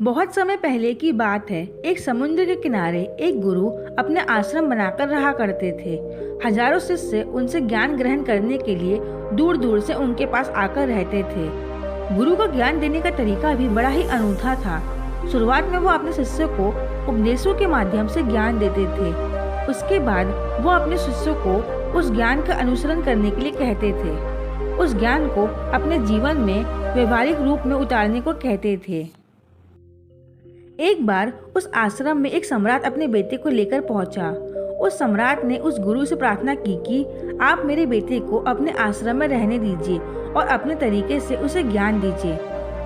बहुत समय पहले की बात है। एक समुद्र के किनारे एक गुरु अपने आश्रम बनाकर रहा करते थे। हजारों शिष्य उनसे ज्ञान ग्रहण करने के लिए दूर दूर से उनके पास आकर रहते थे। गुरु का ज्ञान देने का तरीका भी बड़ा ही अनूठा था। शुरुआत में वो अपने शिष्यों को उपदेशों के माध्यम से ज्ञान देते थे। उसके बाद वो अपने शिष्यों को उस ज्ञान का अनुसरण करने के लिए कहते थे। उस ज्ञान को अपने जीवन में व्यवहारिक रूप में उतारने को कहते थे। एक बार उस आश्रम में एक सम्राट अपने बेटे को लेकर पहुंचा। उस सम्राट ने उस गुरु से प्रार्थना की कि आप मेरे बेटे को अपने आश्रम में रहने दीजिए और अपने तरीके से उसे ज्ञान दीजिए।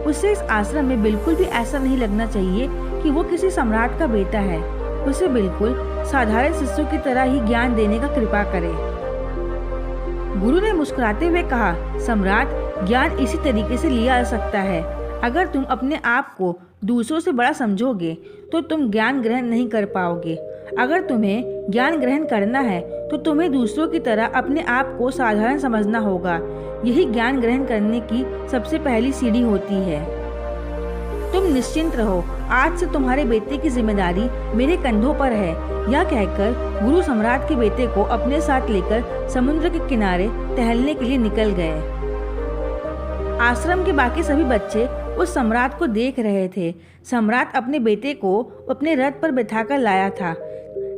उसे इस आश्रम में बिल्कुल भी ऐसा नहीं लगना चाहिए कि वो किसी सम्राट का बेटा है। उसे बिल्कुल साधारण शिष्यों की तरह ही ज्ञान देने का कृपा करे। गुरु ने मुस्कुराते हुए कहा, सम्राट, ज्ञान इसी तरीके से लिया जा सकता है। अगर तुम अपने आप को दूसरों से बड़ा समझोगे तो तुम ज्ञान ग्रहण नहीं कर पाओगे। अगर तुम्हें ज्ञान ग्रहण करना है तो तुम्हें दूसरों की तरह अपने आप को साधारण समझना होगा। यही ज्ञान ग्रहण करने की सबसे पहली सीढ़ी होती है। तुम निश्चिंत रहो, आज से तुम्हारे बेटे की जिम्मेदारी मेरे कंधों पर है। यह कहकर गुरु सम्राट के बेटे को अपने साथ लेकर समुद्र के किनारे टहलने के लिए निकल गए। आश्रम के बाकी सभी बच्चे उस सम्राट को देख रहे थे। सम्राट अपने बेटे को अपने रथ पर बिठाकर लाया था,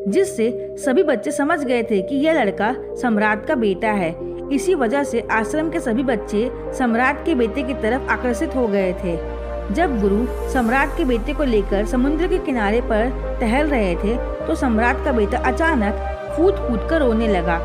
जिससे सभी बच्चे समझ गए थे कि यह लड़का सम्राट का बेटा है। इसी वजह से आश्रम के सभी बच्चे सम्राट के बेटे की तरफ आकर्षित हो गए थे। जब गुरु सम्राट के बेटे को लेकर समुद्र के किनारे पर टहल रहे थे तो सम्राट का बेटा अचानक फूट फूट कर रोने लगा,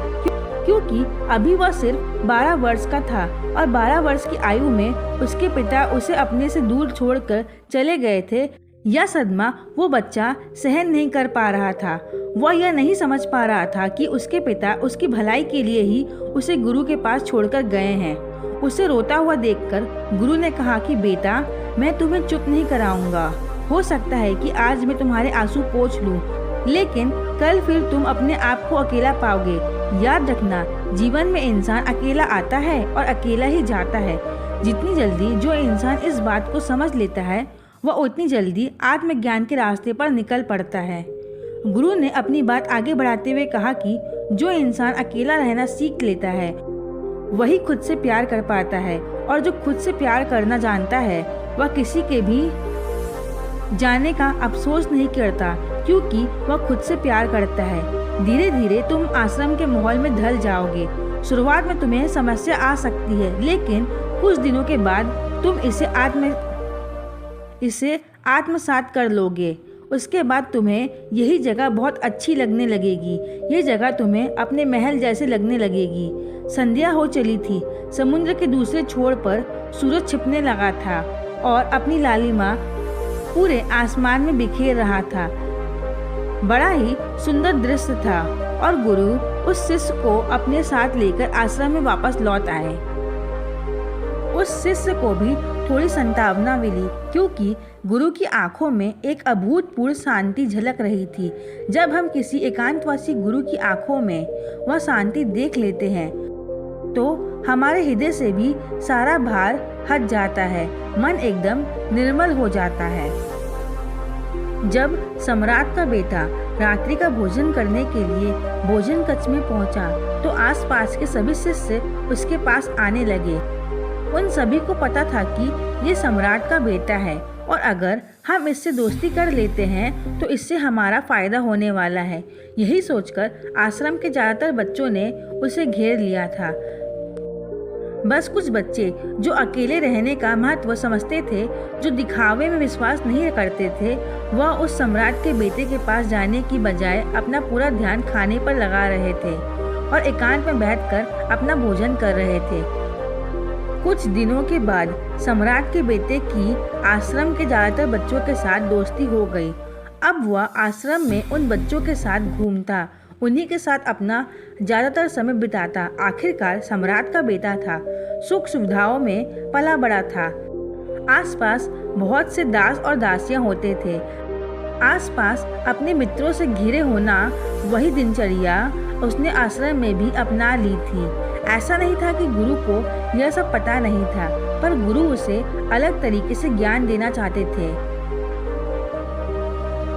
क्योंकि अभी वह सिर्फ 12 वर्ष का था और 12 वर्ष की आयु में उसके पिता उसे अपने से दूर छोड़कर चले गए थे। यह सदमा वो बच्चा सहन नहीं कर पा रहा था। वह यह नहीं समझ पा रहा था कि उसके पिता उसकी भलाई के लिए ही उसे गुरु के पास छोड़कर गए हैं। उसे रोता हुआ देखकर गुरु ने कहा कि बेटा, मैं तुम्हें चुप नहीं कराऊंगा। हो सकता है कि आज मैं तुम्हारे आंसू पोंछ लूं, लेकिन कल फिर तुम अपने आप को अकेला पाओगे। याद रखना, जीवन में इंसान अकेला आता है और अकेला ही जाता है। जितनी जल्दी जो इंसान इस बात को समझ लेता है वह उतनी जल्दी आत्मज्ञान के रास्ते पर निकल पड़ता है। गुरु ने अपनी बात आगे बढ़ाते हुए कहा कि जो इंसान अकेला रहना सीख लेता है वही खुद से प्यार कर पाता है, और जो खुद से प्यार करना जानता है वह किसी के भी जाने का अफसोस नहीं करता, क्योंकि वह खुद से प्यार करता है। धीरे धीरे तुम आश्रम के माहौल में ढल जाओगे। शुरुआत में तुम्हें समस्या आ सकती है, लेकिन कुछ दिनों के बाद तुम इसे आत्मसात कर लोगे। उसके बाद तुम्हें यही जगह बहुत अच्छी लगने लगेगी। ये जगह तुम्हें अपने महल जैसे लगने लगेगी। संध्या हो चली थी। समुद्र के दूसरे छोर पर सूरज छिपने लगा था और अपनी लालिमा पूरे आसमान में बिखेर रहा था। बड़ा ही सुंदर दृश्य था और गुरु उस शिष्य को अपने साथ लेकर आश्रम में वापस लौट आए। उस शिष्य को भी थोड़ी संतावना मिली, क्योंकि गुरु की आंखों में एक अभूतपूर्व शांति झलक रही थी। जब हम किसी एकांतवासी गुरु की आंखों में वह शांति देख लेते हैं तो हमारे हृदय से भी सारा भार हट जाता है, मन एकदम निर्मल हो जाता है। जब सम्राट का बेटा रात्रि का भोजन करने के लिए भोजन कक्ष में पहुंचा तो आसपास के सभी शिष्य उसके पास आने लगे। उन सभी को पता था कि ये सम्राट का बेटा है और अगर हम इससे दोस्ती कर लेते हैं तो इससे हमारा फायदा होने वाला है। यही सोचकर आश्रम के ज्यादातर बच्चों ने उसे घेर लिया था। बस कुछ बच्चे जो अकेले रहने का महत्व समझते थे, जो दिखावे में विश्वास नहीं करते थे, वह उस सम्राट के बेटे के पास जाने की बजाय अपना पूरा ध्यान खाने पर लगा रहे थे और एकांत में बैठकर अपना भोजन कर रहे थे। कुछ दिनों के बाद सम्राट के बेटे की आश्रम के ज्यादातर बच्चों के साथ दोस्ती हो गई। अब वह आश्रम में उन बच्चों के साथ घूमता, उन्हीं के साथ अपना ज्यादातर समय बिताता। आखिरकार सम्राट का बेटा था, सुख सुविधाओं में पला बड़ा था। आसपास बहुत से दास और दासियां होते थे। आसपास अपने मित्रों से घिरे होना वही दिनचर्या उसने आश्रम में भी अपना ली थी। ऐसा नहीं था कि गुरु को यह सब पता नहीं था, पर गुरु उसे अलग तरीके से ज्ञान देना चाहते थे।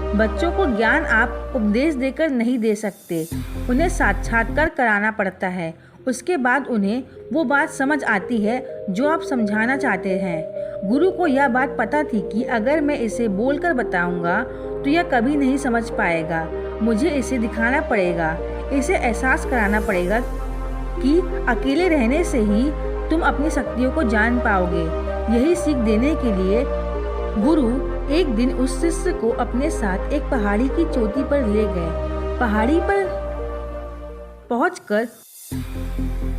बच्चों को ज्ञान आप उपदेश देकर नहीं दे सकते, उन्हें साक्षात्कार कराना पड़ता है। उसके बाद उन्हें वो बात समझ आती है जो आप समझाना चाहते हैं। गुरु को यह बात पता थी कि अगर मैं इसे बोलकर बताऊंगा तो यह कभी नहीं समझ पाएगा। मुझे इसे दिखाना पड़ेगा, इसे एहसास कराना पड़ेगा कि अकेले रहने से ही तुम अपनी शक्तियों को जान पाओगे। यही सीख देने के लिए गुरु एक दिन उस शिष्य को अपने साथ एक पहाड़ी की चोटी पर ले गए। पहाड़ी पर पहुंचकर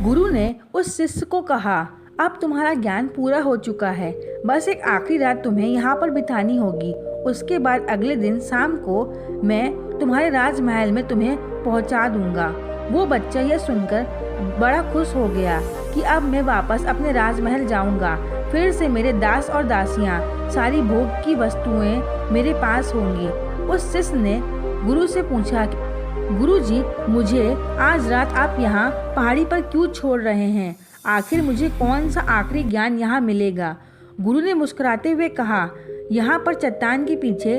गुरु ने उस शिष्य को कहा, अब तुम्हारा ज्ञान पूरा हो चुका है, बस एक आखिरी रात तुम्हें यहाँ पर बितानी होगी। उसके बाद अगले दिन शाम को मैं तुम्हारे राजमहल में तुम्हें पहुँचा दूंगा। वो बच्चा यह सुनकर बड़ा खुश हो गया कि अब मैं वापस अपने राजमहल जाऊंगा। फिर से मेरे दास और दासियाँ, सारी भोग की वस्तुएं मेरे पास होंगी। उस शिष्य ने गुरु से पूछा, गुरुजी, मुझे आज रात आप यहाँ पहाड़ी पर क्यों छोड़ रहे हैं? आखिर मुझे कौन सा आखिरी ज्ञान यहाँ मिलेगा? गुरु ने मुस्कुराते हुए कहा, यहाँ पर चट्टान के पीछे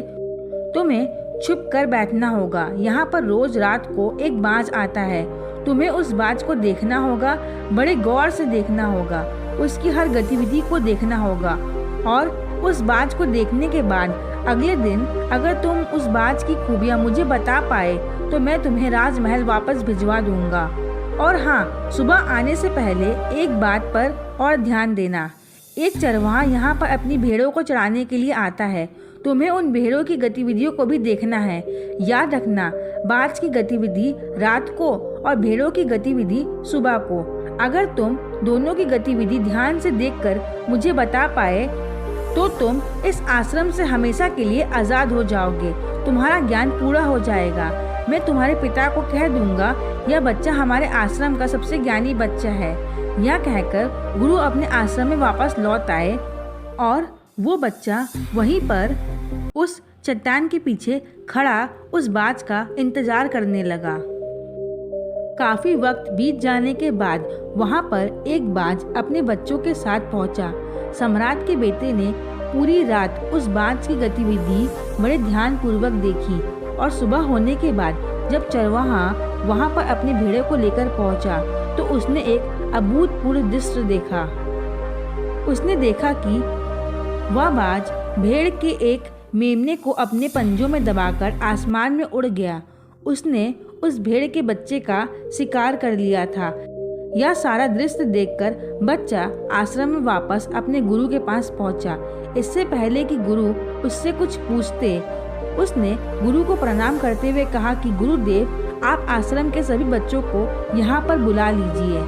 तुम्हें छुप कर बैठना होगा। यहाँ पर रोज रात को एक बाज आता है, तुम्हें उस बाज को देखना होगा, बड़े गौर से देखना होगा, उसकी हर गतिविधि को देखना होगा और उस बाज को देखने के बाद अगले दिन अगर तुम उस बाज की खूबियाँ मुझे बता पाए तो मैं तुम्हें राजमहल वापस भिजवा दूंगा। और हाँ, सुबह आने से पहले एक बात पर और ध्यान देना, एक चरवाहा यहाँ पर अपनी भेड़ों को चराने के लिए आता है, तुम्हें उन भेड़ों की गतिविधियों को भी देखना है। याद रखना, बाज की गतिविधि रात को और भेड़ों की गतिविधि सुबह को। अगर तुम दोनों की गतिविधि ध्यान से देखकर मुझे बता पाए तो तुम इस आश्रम से हमेशा के लिए आज़ाद हो जाओगे, तुम्हारा ज्ञान पूरा हो जाएगा। मैं तुम्हारे पिता को कह दूंगा, यह बच्चा हमारे आश्रम का सबसे ज्ञानी बच्चा है। यह कहकर गुरु अपने आश्रम में वापस लौट आए और वो बच्चा वहीं पर उस चट्टान के पीछे खड़ा उस बाज का इंतजार करने लगा। काफी वक्त बीत जाने के बाद वहां पर एक बाज अपने बच्चों के साथ पहुंचा। सम्राट के बेटे ने पूरी रात उस बाज की गतिविधि बड़े ध्यान पूर्वक देखी और सुबह होने के बाद जब चरवाहा वहां पर अपने भेड़ों को लेकर पहुंचा तो उसने एक अभूतपूर्व दृश्य देखा। उसने देखा कि वह बाज भेड़ के एक मेमने को अपने पंजों में दबाकर आसमान में उड़ गया। उसने उस भेड़ के बच्चे का शिकार कर लिया था। यह सारा दृश्य देखकर बच्चा आश्रम में वापस अपने गुरु के पास पहुंचा। इससे पहले कि गुरु उससे कुछ पूछते, उसने गुरु को प्रणाम करते हुए कहा कि गुरुदेव, आप आश्रम के सभी बच्चों को यहाँ पर बुला लीजिए।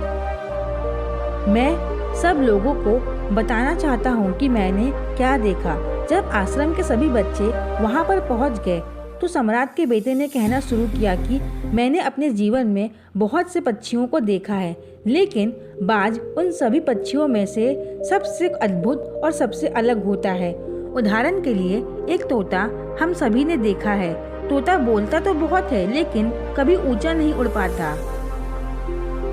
मैं सब लोगों को बताना चाहता हूँ कि मैंने क्या देखा। जब आश्रम के सभी बच्चे वहाँ पर पहुँच गए तो सम्राट के बेटे ने कहना शुरू किया कि मैंने अपने जीवन में बहुत से पक्षियों को देखा है, लेकिन बाज उन सभी पक्षियों में से सबसे अद्भुत और सबसे अलग होता है। उदाहरण के लिए एक तोता हम सभी ने देखा है। तोता बोलता तो बहुत है लेकिन कभी ऊंचा नहीं उड़ पाता।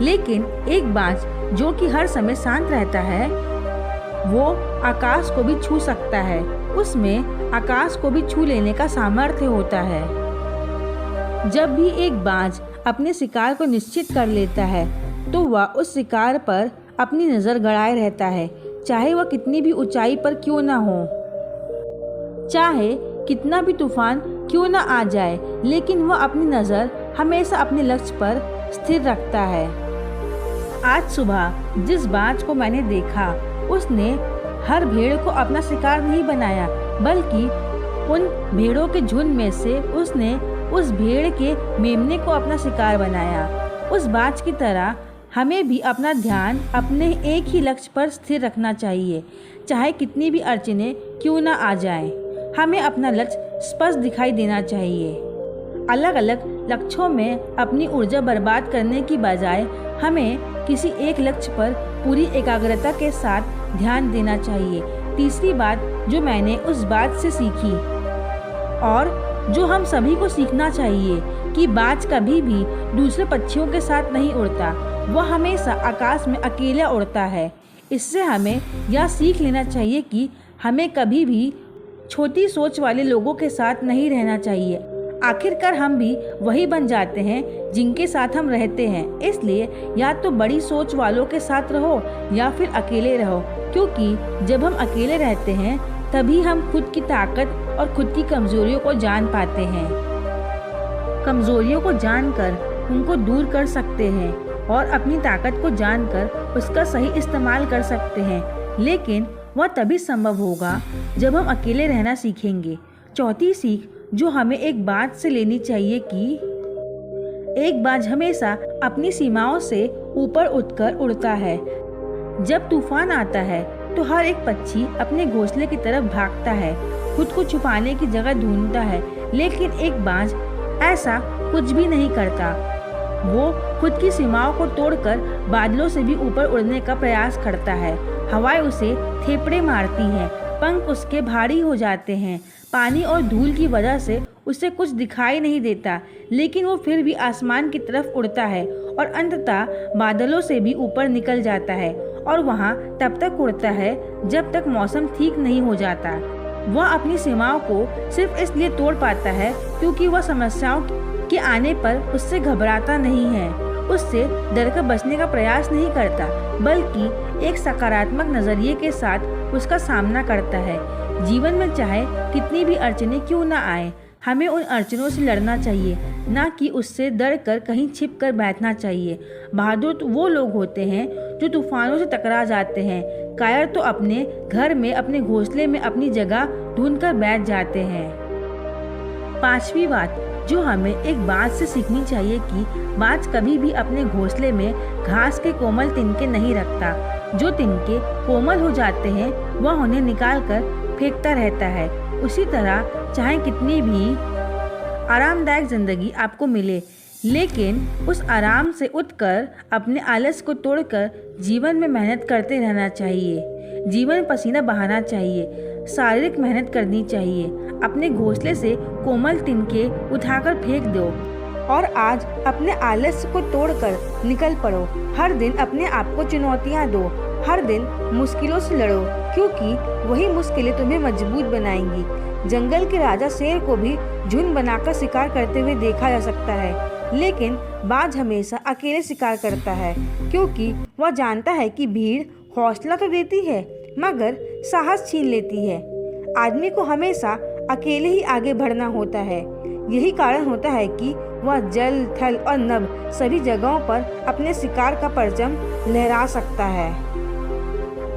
लेकिन एक बाज जो कि हर समय शांत रहता है, वो आकाश को भी छू सकता है। उसमें आकाश को भी छू लेने का सामर्थ्य होता है। जब भी एक बाज अपने शिकार को निश्चित कर लेता है तो वह उस शिकार पर अपनी नज़र गड़ाए रहता है, चाहे वह कितनी भी ऊंचाई पर क्यों ना हो, चाहे कितना भी तूफान क्यों ना आ जाए, लेकिन वह अपनी नज़र हमेशा अपने लक्ष्य पर स्थिर रखता है। आज सुबह जिस बाज को मैंने देखा उसने हर भेड़ को अपना शिकार नहीं बनाया, बल्कि उन भेड़ों के झुंड में से उसने उस भेड़ के मेमने को अपना शिकार बनाया। उस बाज की तरह हमें भी अपना ध्यान अपने एक ही लक्ष्य पर स्थिर रखना चाहिए, चाहे कितनी भी अड़चनें क्यों ना आ जाएं। हमें अपना लक्ष्य स्पष्ट दिखाई देना चाहिए। अलग अलग लक्ष्यों में अपनी ऊर्जा बर्बाद करने की बजाय हमें किसी एक लक्ष्य पर पूरी एकाग्रता के साथ ध्यान देना चाहिए। तीसरी बात जो मैंने उस बात से सीखी और जो हम सभी को सीखना चाहिए कि बाज कभी भी दूसरे पक्षियों के साथ नहीं उड़ता, वह हमेशा आकाश में अकेला उड़ता है। इससे हमें यह सीख लेना चाहिए कि हमें कभी भी छोटी सोच वाले लोगों के साथ नहीं रहना चाहिए। आखिरकार हम भी वही बन जाते हैं जिनके साथ हम रहते हैं। इसलिए या तो बड़ी सोच वालों के साथ रहो या फिर अकेले रहो, क्योंकि जब हम अकेले रहते हैं तभी हम खुद की ताकत और खुद की कमजोरियों को जान पाते हैं। कमजोरियों को जानकर उनको दूर कर सकते हैं और अपनी ताकत को जानकर उसका सही इस्तेमाल कर सकते हैं, लेकिन वह तभी संभव होगा जब हम अकेले रहना सीखेंगे। चौथी सीख जो हमें एक बात से लेनी चाहिए कि एक बाज हमेशा अपनी सीमाओं से ऊपर उठकर उड़ता है। जब तूफान आता है तो हर एक पक्षी अपने घोंसले की तरफ भागता है, खुद को छुपाने की जगह ढूंढता है, लेकिन एक बाज ऐसा कुछ भी नहीं करता। वो खुद की सीमाओं को तोड़कर बादलों से भी ऊपर उड़ने का प्रयास करता है। हवाएं उसे थेपड़े मारती हैं, पंख उसके भारी हो जाते हैं, पानी और धूल की वजह से उसे कुछ दिखाई नहीं देता, लेकिन वो फिर भी आसमान की तरफ उड़ता है और अंततः बादलों से भी ऊपर निकल जाता है और वहाँ तब तक उड़ता है जब तक मौसम ठीक नहीं हो जाता। वह अपनी सीमाओं को सिर्फ इसलिए तोड़ पाता है क्योंकि वह समस्याओं के आने पर उससे घबराता नहीं है, उससे डरकर बचने का प्रयास नहीं करता, बल्कि एक सकारात्मक नजरिए के साथ उसका सामना करता है। जीवन में चाहे कितनी भी अड़चनें क्यों ना आए, हमें उन अड़चनों से लड़ना चाहिए, ना कि उससे डर कर कहीं छिप कर बैठना चाहिए। बहादुर तो वो लोग होते हैं जो तूफानों से टकरा जाते हैं, कायर तो अपने घर में अपने घोंसले में अपनी जगह ढूंढकर बैठ जाते हैं। पांचवी बात जो हमें एक बात से सीखनी चाहिए कि बाज कभी भी अपने घोंसले में घास के कोमल तिनके नहीं रखता। जो तिनके कोमल हो जाते हैं वह उन्हें निकाल कर फेंकता रहता है। उसी तरह चाहे कितनी भी आरामदायक जिंदगी आपको मिले, लेकिन उस आराम से उठकर अपने आलस को तोड़कर जीवन में मेहनत करते रहना चाहिए। जीवन में पसीना बहाना चाहिए, शारीरिक मेहनत करनी चाहिए। अपने घोंसले से कोमल तिनके उठाकर फेंक दो और आज अपने आलस को तोड़कर निकल पड़ो। हर दिन अपने आप को चुनौतियाँ दो, हर दिन मुश्किलों से लड़ो, क्योंकि वही मुश्किलें तुम्हें मजबूत बनाएंगी। जंगल के राजा शेर को भी झुंड बनाकर शिकार करते हुए देखा जा सकता है, लेकिन बाज हमेशा अकेले शिकार करता है, क्योंकि वह जानता है कि भीड़ हौसला तो देती है मगर साहस छीन लेती है। आदमी को हमेशा अकेले ही आगे बढ़ना होता है। यही कारण होता है कि वह जल, थल और नभ सभी जगहों पर अपने शिकार का परचम लहरा सकता है।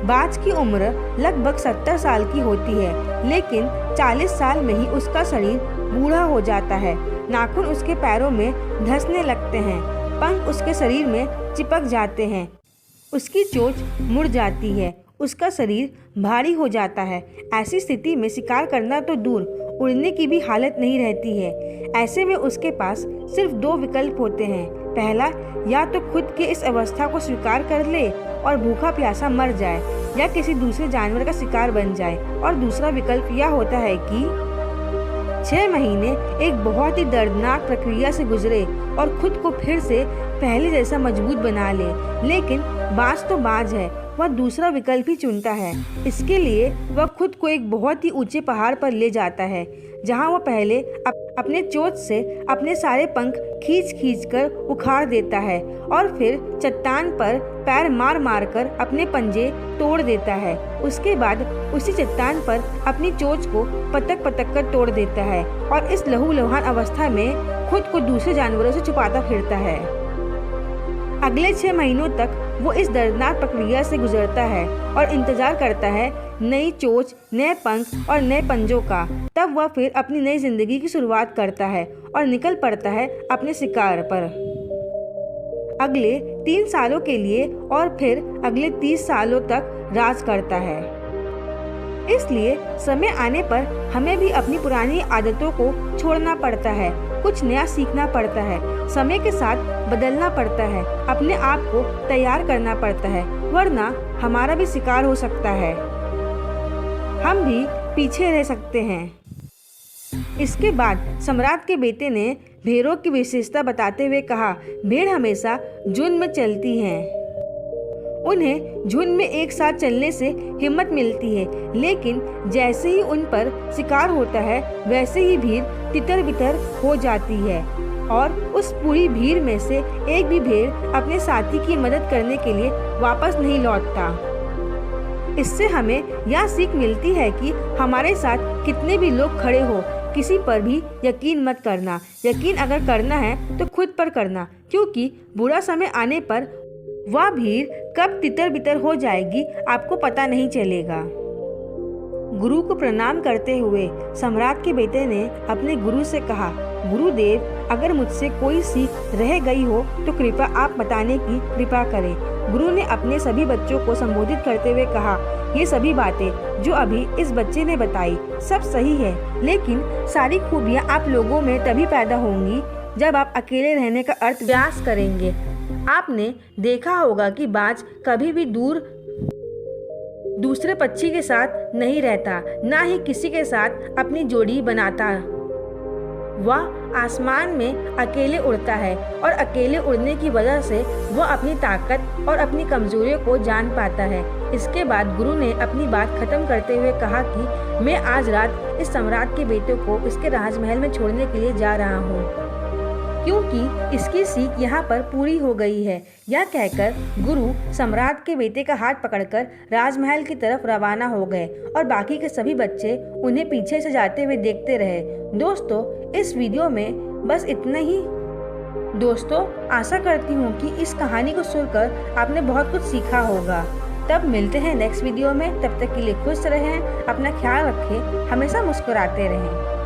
बाज की उम्र लगभग 70 साल की होती है, लेकिन 40 साल में ही उसका शरीर बूढ़ा हो जाता है। नाखून उसके पैरों में धंसने लगते हैं, पंख उसके शरीर में चिपक जाते हैं, उसकी चोंच मुड़ जाती है, उसका शरीर भारी हो जाता है। ऐसी स्थिति में शिकार करना तो दूर, उड़ने की भी हालत नहीं रहती है। ऐसे में उसके पास सिर्फ 2 विकल्प होते हैं। पहला, या तो खुद के इस अवस्था को स्वीकार कर ले और भूखा प्यासा मर जाए, या किसी दूसरे जानवर का शिकार बन जाए। और दूसरा विकल्प यह होता है कि 6 महीने एक बहुत ही दर्दनाक प्रक्रिया से गुजरे और खुद को फिर से पहले जैसा मजबूत बना ले। लेकिन बाज तो बाज है, वह दूसरा विकल्प ही चुनता है। इसके लिए वह खुद को एक बहुत ही ऊंचे पहाड़ पर ले जाता है, जहां वह पहले अपने चोंच से अपने सारे पंख खींच कर उखाड़ देता है और फिर चट्टान पर पैर मार मार कर अपने पंजे तोड़ देता है। उसके बाद उसी चट्टान पर अपनी चोंच को पटक पटक कर तोड़ देता है और इस लहूलुहान अवस्था में खुद को दूसरे जानवरों से छुपाता फिरता है। अगले 6 महीनों तक वो इस दर्दनाक प्रक्रिया से गुजरता है और इंतजार करता है नई चोंच, नए पंख और नए पंजों का। तब वह फिर अपनी नई जिंदगी की शुरुआत करता है और निकल पड़ता है अपने शिकार पर। अगले 3 सालों के लिए और फिर अगले 30 सालों तक राज करता है। इसलिए समय आने पर हमें भी अपनी पुरानी आदतों को छोड़ना पड़ता है, कुछ नया सीखना पड़ता है, समय के साथ बदलना पड़ता है, अपने आप को तैयार करना पड़ता है, वरना हमारा भी शिकार हो सकता है, हम भी पीछे रह सकते हैं। इसके बाद सम्राट के बेटे ने भेड़ों की विशेषता बताते हुए कहा, भेड़ हमेशा झुंड में चलती हैं। उन्हें झुंड में एक साथ चलने से हिम्मत मिलती है, लेकिन जैसे ही उन पर शिकार होता है वैसे ही भीड़ तितर बितर हो जाती है और उस पूरी भीड़ में से एक भी भेड़ अपने साथी की मदद करने के लिए वापस नहीं लौटता। इससे हमें यह सीख मिलती है कि हमारे साथ कितने भी लोग खड़े हो, किसी पर भी यकीन मत करना। यकीन अगर करना है तो खुद पर करना, क्योंकि बुरा समय आने पर वह भीड़ कब तितर बितर हो जाएगी आपको पता नहीं चलेगा। गुरु को प्रणाम करते हुए सम्राट के बेटे ने अपने गुरु से कहा, गुरुदेव, अगर मुझसे कोई सीख रह गई हो तो कृपया आप बताने की कृपा करें। गुरु ने अपने सभी बच्चों को संबोधित करते हुए कहा, ये सभी बातें जो अभी इस बच्चे ने बताई सब सही है, लेकिन सारी खूबियाँ आप लोगों में तभी पैदा होंगी जब आप अकेले रहने का अर्थ अभ्यास करेंगे। आपने देखा होगा कि बाज कभी भी दूसरे पक्षी के साथ नहीं रहता, ना ही किसी के साथ अपनी जोड़ी बनाता। वह आसमान में अकेले उड़ता है और अकेले उड़ने की वजह से वह अपनी ताकत और अपनी कमजोरियों को जान पाता है। इसके बाद गुरु ने अपनी बात खत्म करते हुए कहा कि मैं आज रात इस सम्राट के बेटे को इसके राजमहल में छोड़ने के लिए जा रहा हूँ, क्योंकि इसकी सीख यहाँ पर पूरी हो गई है। यह कहकर गुरु सम्राट के बेटे का हाथ पकड़कर राजमहल की तरफ रवाना हो गए और बाकी के सभी बच्चे उन्हें पीछे से जाते हुए देखते रहे। दोस्तों, इस वीडियो में बस इतना ही। दोस्तों, आशा करती हूँ कि इस कहानी को सुनकर आपने बहुत कुछ सीखा होगा। तब मिलते हैं नेक्स्ट वीडियो में। तब तक के लिए खुश रहें, अपना ख्याल रखें, हमेशा मुस्कुराते रहें।